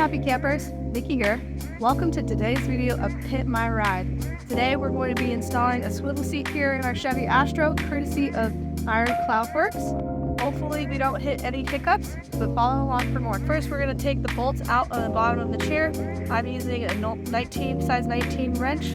happy campers, Nikki here. Welcome to today's video of Pit My Ride. Today we're going to be installing a swivel seat here in our Chevy Astro, courtesy of Iron Cloudworks. Hopefully we don't hit any hiccups, but follow along for more. First we're going to take the bolts out on the bottom of the chair. I'm using a size 19 wrench.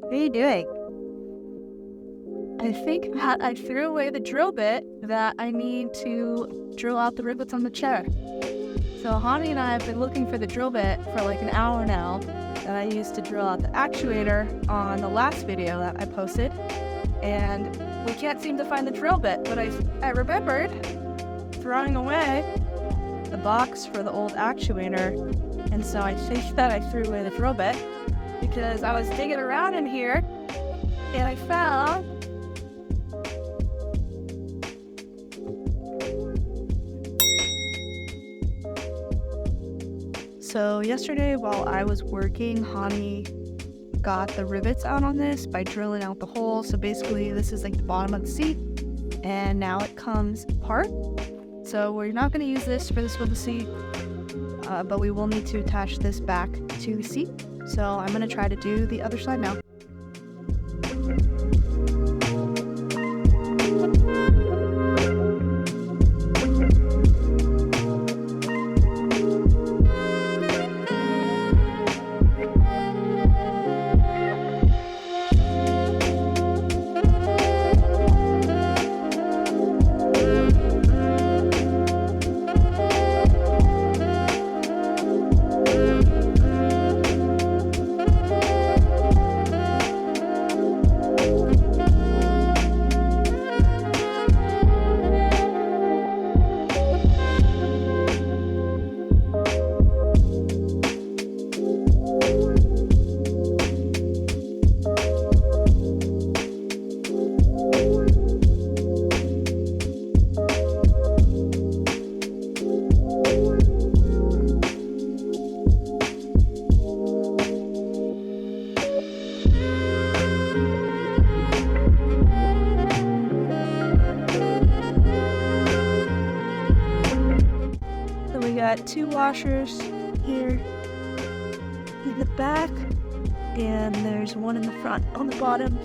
What are you doing? I think that I threw away the drill bit that I need to drill out the rivets on the chair. So Honnie and I have been looking for the drill bit for like an hour now that I used to drill out the actuator on the last video that I posted. And we can't seem to find the drill bit, but I remembered throwing away the box for the old actuator. And so I think that I threw away the drill bit because I was digging around in here and I found So yesterday while I was working, Honnie got the rivets out on this by drilling out the hole. So basically this is like the bottom of the seat and now it comes apart. So we're not going to use this for the swivel seat, but we will need to attach this back to the seat. So I'm going to try to do the other side now. Got two washers here in the back, and there's one in the front on the bottom.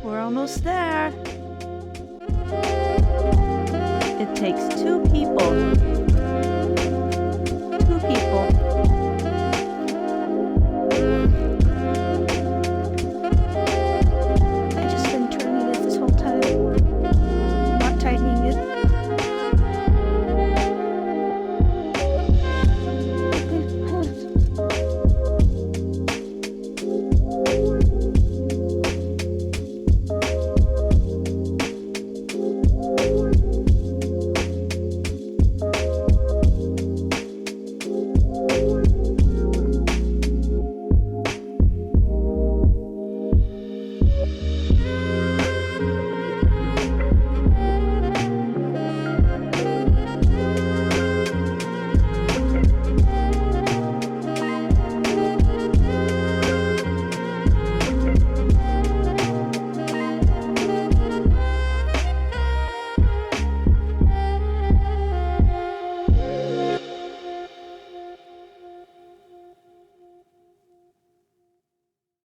We're almost there. It takes two people